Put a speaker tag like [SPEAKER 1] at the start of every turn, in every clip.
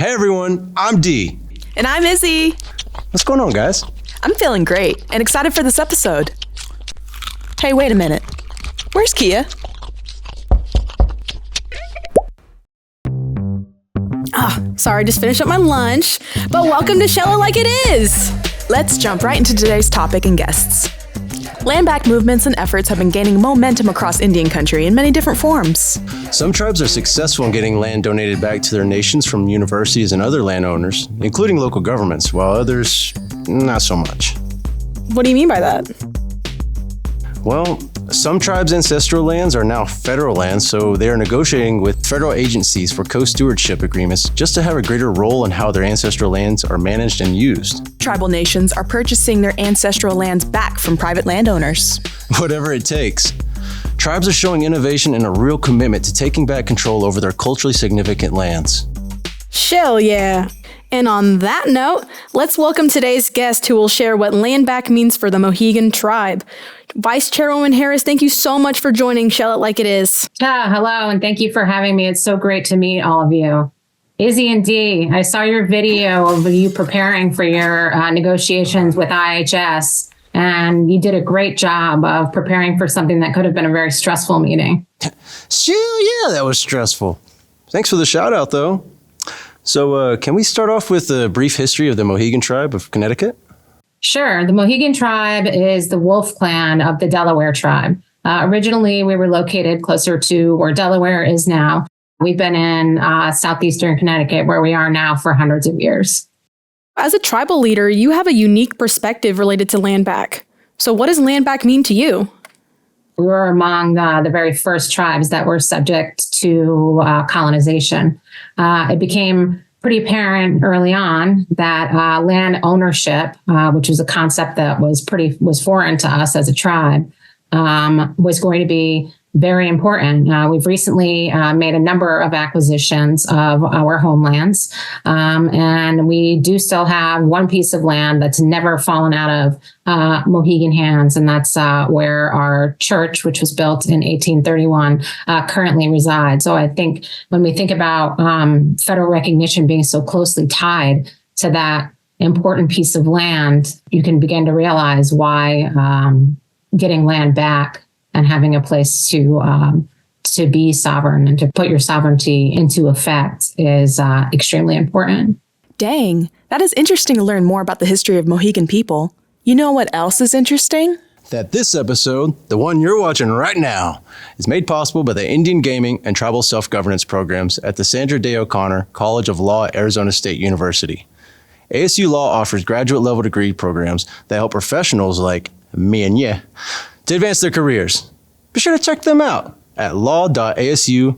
[SPEAKER 1] Hey everyone, I'm D.
[SPEAKER 2] And I'm Izzy.
[SPEAKER 1] What's going on, guys?
[SPEAKER 2] I'm feeling great and excited for this episode. Hey, wait a minute. Where's Kia?
[SPEAKER 3] Sorry, just finished up my lunch, but welcome to Shell It Like It Is.
[SPEAKER 2] Let's jump right into today's topic and guests. Land back movements and efforts have been gaining momentum across Indian country in many different forms.
[SPEAKER 1] Some tribes are successful in getting land donated back to their nations from universities and other landowners, including local governments, while others, not so much.
[SPEAKER 3] What do you mean by that?
[SPEAKER 1] Well, some tribes' ancestral lands are now federal lands, so they are negotiating with federal agencies for co-stewardship agreements just to have a greater role in how their ancestral lands are managed and used.
[SPEAKER 2] Tribal nations are purchasing their ancestral lands back from private landowners.
[SPEAKER 1] Whatever it takes. Tribes are showing innovation and a real commitment to taking back control over their culturally significant lands.
[SPEAKER 3] Shell yeah. And on that note, let's welcome today's guest who will share what land back means for the Mohegan tribe. Vice Chairwoman Harris, thank you so much for joining Shell It Like It Is.
[SPEAKER 4] Hello, and thank you for having me. It's so great to meet all of you. Izzy and Dee, I saw your video of you preparing for your negotiations with IHS, and you did a great job of preparing for something that could have been a very stressful meeting.
[SPEAKER 1] Yeah, that was stressful. Thanks for the shout out, though. So can we start off with a brief history of the Mohegan tribe of Connecticut?
[SPEAKER 4] Sure. The Mohegan tribe is the wolf clan of the Delaware tribe. Originally, we were located closer to where Delaware is now. We've been in southeastern Connecticut, where we are now, for hundreds of years.
[SPEAKER 3] As a tribal leader, you have a unique perspective related to land back. So what does land back mean to you?
[SPEAKER 4] We were among the very first tribes that were subject to colonization. It became pretty apparent early on that land ownership, which was a concept that was foreign to us as a tribe, was going to be very important. We've recently made a number of acquisitions of our homelands, and we do still have one piece of land that's never fallen out of Mohegan hands, and that's where our church, which was built in 1831, currently resides. So I think when we think about federal recognition being so closely tied to that important piece of land, you can begin to realize why getting land back and having a place to be sovereign and to put your sovereignty into effect is extremely important.
[SPEAKER 2] Dang, that is interesting to learn more about the history of Mohegan people. You know what else is interesting?
[SPEAKER 1] That this episode, the one you're watching right now, is made possible by the Indian Gaming and Tribal Self-Governance programs at the Sandra Day O'Connor College of Law at Arizona State University. ASU Law offers graduate-level degree programs that help professionals like me and you to advance their careers. Be sure to check them out at law.asu.edu.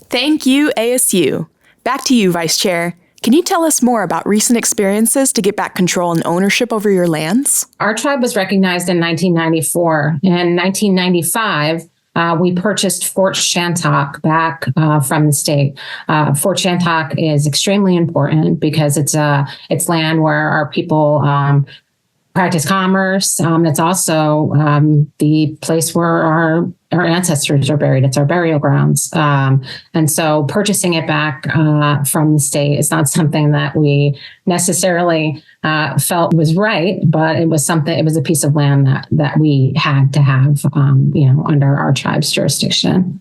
[SPEAKER 2] Thank you, ASU. Back to you, Vice Chair. Can you tell us more about recent experiences to get back control and ownership over your lands?
[SPEAKER 4] Our tribe was recognized in 1994. In 1995, we purchased Fort Shantok back from the state. Fort Shantok is extremely important because it's land where our people practice commerce. It's also the place where our ancestors are buried. It's our burial grounds. And so purchasing it back from the state is not something that we necessarily felt was right, but it was a piece of land that we had to have, under our tribe's jurisdiction.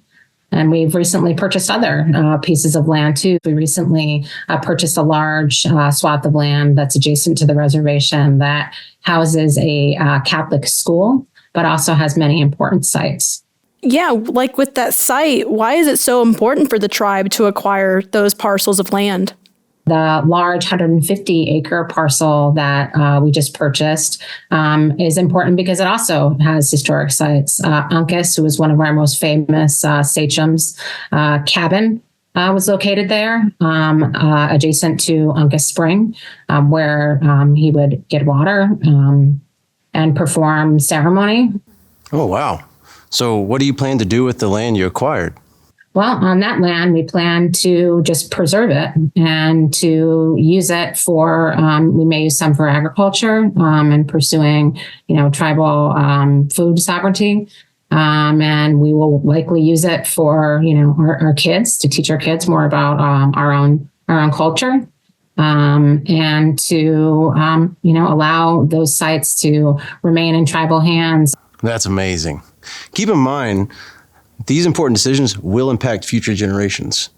[SPEAKER 4] And we've recently purchased other pieces of land, too. We recently purchased a large swath of land that's adjacent to the reservation that houses a Catholic school, but also has many important sites.
[SPEAKER 3] Yeah, like with that site, why is it so important for the tribe to acquire those parcels of land?
[SPEAKER 4] The large 150-acre parcel that we just purchased is important because it also has historic sites. Uncas, who was one of our most famous sachems, cabin was located there, adjacent to Uncas Spring, where he would get water and perform ceremony.
[SPEAKER 1] Oh, wow. So what do you plan to do with the land you acquired?
[SPEAKER 4] Well, on that land, we plan to just preserve it and to use it for, we may use some for agriculture and pursuing, tribal food sovereignty. And we will likely use it for, our kids, to teach our kids more about our own our own culture, and to, allow those sites to remain in tribal hands.
[SPEAKER 1] That's amazing. Keep in mind, these important decisions will impact future generations.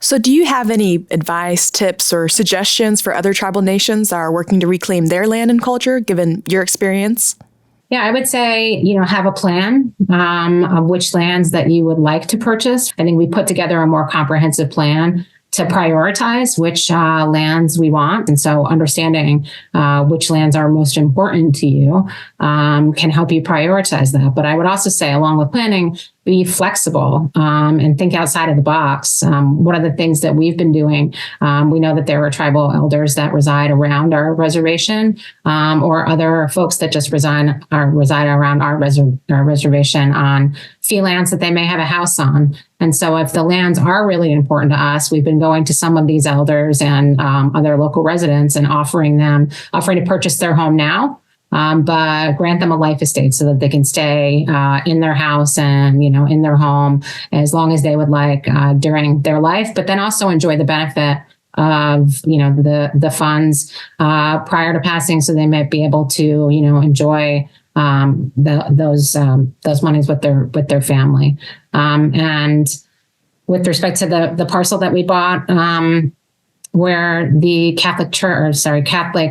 [SPEAKER 2] So do you have any advice, tips, or suggestions for other tribal nations that are working to reclaim their land and culture, given your experience?
[SPEAKER 4] Yeah, I would say, have a plan of which lands that you would like to purchase. I think we put together a more comprehensive plan to prioritize which lands we want. And so understanding which lands are most important to you can help you prioritize that. But I would also say, along with planning, be flexible and think outside of the box. One of the things that we've been doing, we know that there are tribal elders that reside around our reservation, or other folks that just reside around our reservation on fee lands that they may have a house on. And so if the lands are really important to us, we've been going to some of these elders and other local residents and offering to purchase their home now, but grant them a life estate so that they can stay in their house and, in their home as long as they would like during their life, but then also enjoy the benefit of, the funds prior to passing, so they might be able to, enjoy those monies with their family. And with respect to the parcel that we bought, where the Catholic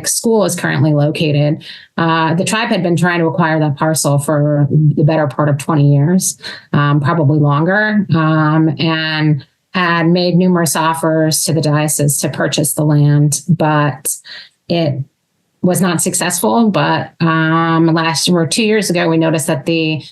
[SPEAKER 4] school is currently located, the tribe had been trying to acquire that parcel for the better part of 20 years, probably longer, and had made numerous offers to the diocese to purchase the land, but it was not successful. But 2 years ago, we noticed that the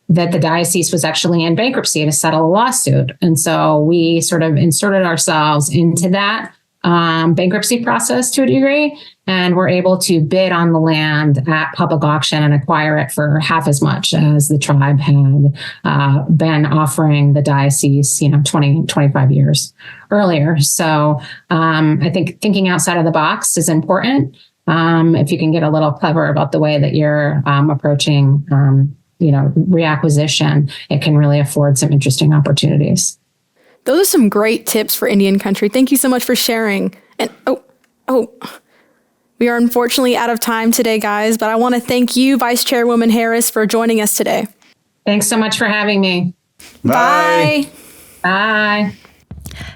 [SPEAKER 4] diocese was actually in bankruptcy to settle a lawsuit. And so we sort of inserted ourselves into that bankruptcy process to a degree, and were able to bid on the land at public auction and acquire it for half as much as the tribe had been offering the diocese, 25 years earlier. So I think thinking outside of the box is important. If you can get a little clever about the way that you're approaching reacquisition, it can really afford some interesting opportunities.
[SPEAKER 3] Those are some great tips for Indian country. Thank you so much for sharing. And we are unfortunately out of time today, guys, but I want to thank you, Vice Chairwoman Harris, for joining us today.
[SPEAKER 4] Thanks so much for having me.
[SPEAKER 3] Bye.
[SPEAKER 4] Bye.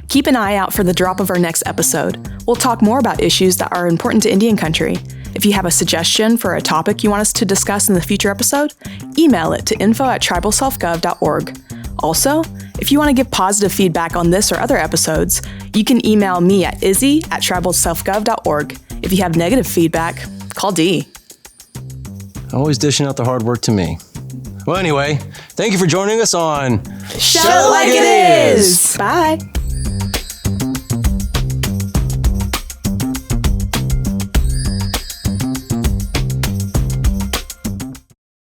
[SPEAKER 2] Keep an eye out for the drop of our next episode. We'll talk more about issues that are important to Indian country. If you have a suggestion for a topic you want us to discuss in the future episode, email it to info@tribalselfgov.org. Also, if you want to give positive feedback on this or other episodes, you can email me at izzy@tribalselfgov.org. If you have negative feedback, call Dee.
[SPEAKER 1] Always dishing out the hard work to me. Well, anyway, thank you for joining us on
[SPEAKER 2] Show It Like It Is! Bye.